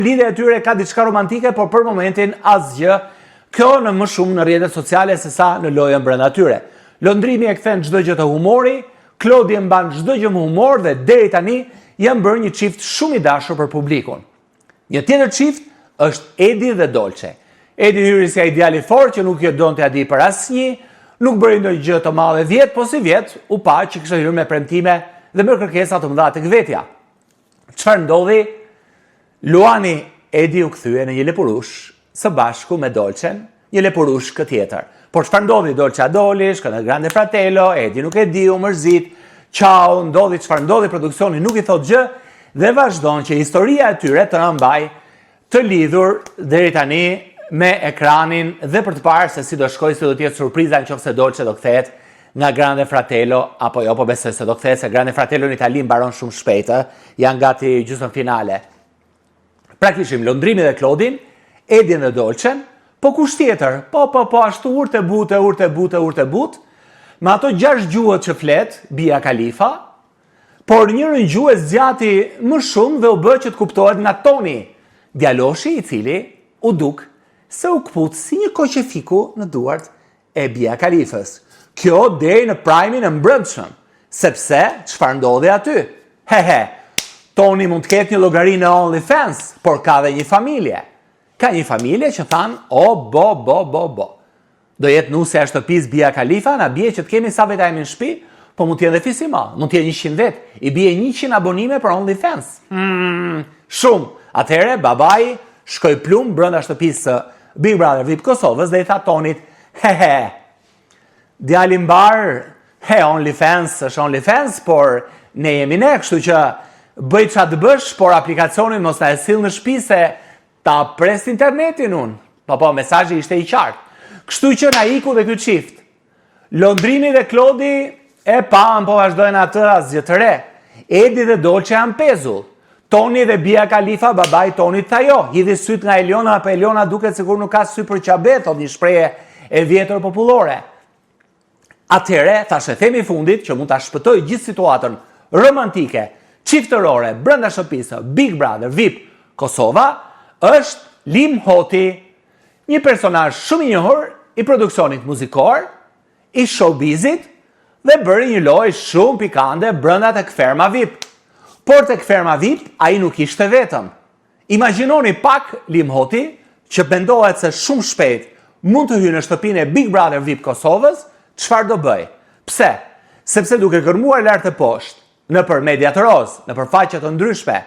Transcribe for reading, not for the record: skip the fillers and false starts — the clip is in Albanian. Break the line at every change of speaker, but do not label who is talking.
Lidhja e tyre ka diçka romantike, por për momentin asgjë. Kjo në më shumë në rrjetet sociale se sa në lojën brenda tyre. Londrimi e kthen çdo gjë te humori, Klodi e mban çdo gjë me humor dhe deri tani janë bërë një çift shumë i dashur për publikun. Një tjetër çift është Edi dhe Dolce. Edi hyri si ai djali fort që nuk jo donte adi për asnjë, nuk bëri ndonjë gjë të madhe vjet, po si vjet u pa që kishte hyrë me premtime dhe me kërkesa të mëdha tek vetja. Çfarë ndodhi? Luani Edi u kthye në një lepurush së bashku me Dolcen, një lepurush tjetër. Por çfarë ndodhi? Dolce doli, shkon në Grande Fratello, Edi nuk e di, u mërzit, ciao, ndodhi çfarë ndodhi, produksioni nuk i thot gjë dhe vazhdon që historia e tyre të mbaj të lidhur deri tani me ekranin dhe për të parë se si do shkojë, si do të jetë surpriza nëse Dolce do kthehet nga Grande Fratello apo jo, po besoj se do kthehet se Grande Fratello në Itali mbaron shumë shpejt, janë gati gjysmë finale. Praktikisht Londrimi dhe Klodin, Edin dhe Dolcen, po kush tjetër? Po ashtu urte but, me ato 6 gjuhët që flet, Bia Khalifa, por njërën gjuhë zgjati më shumë dhe u bë që të kuptohet nga Toni, djaloshi i cili u duk se u kput si një koqefiku në duart e Bia Khalifës. Kjo deri në prime-in e mbrëmshëm, sepse çfarë ndodhi aty? Toni mund të ketë një llogari në OnlyFans, por ka dhe një familje. Ka një familje që thanë, bo. Do jetë nuse e shtëpis Bia Khalifa, na bie që të kemi sa veta jemi në shtëpi, po mund t'jenë dhe fisima, mund t'jenë 100 vet, i bie 100 abonime për OnlyFans. Shumë. Atëhere, babai shkoj plum brenda shtëpisë Big Brother VIP Kosovës dhe i tha Tonit, djali mbar, OnlyFans është OnlyFans, por ne jemi ne, kështu që bëj çfarë të bësh, por aplikacionin mos na e sill në shtëpi se ta pres internetin unë. Po, mesazhi ishte i qartë. Kështu që na iku dhe ky çift. Londrimi dhe Klodi e pa, po vazhdojnë atë asgjë të re. Edi dhe Dolce janë pezull. Toni dhe Bia Khalifa, babai Tonit tha jo, hidhi syt nga Eliona, apo Eliona duket sikur nuk ka sy për qabe, thot një shprehje e vjetër popullore. Atëhere, thashë themi fundit që mund ta shpëtoj gjithë situatën romantike, çiftërore, brenda shtëpisë Big Brother VIP Kosova, është Lim Hoti, një personazh shumë i njohur i produksionit muzikor, i showbizit dhe bëri një lojë shumë pikante brenda tek ferma VIP. Por tek ferma VIP ai nuk ishte vetëm. Imagjinoni pak Lim Hoti që mendohet se shumë shpejt mund të hyjë në shtëpinë e Big Brother VIP Kosovës, çfarë do bëj? Pse? Sepse duke kërmuar lart e poshtë, nëpër media të rozë, nëpër faqe të ndryshme,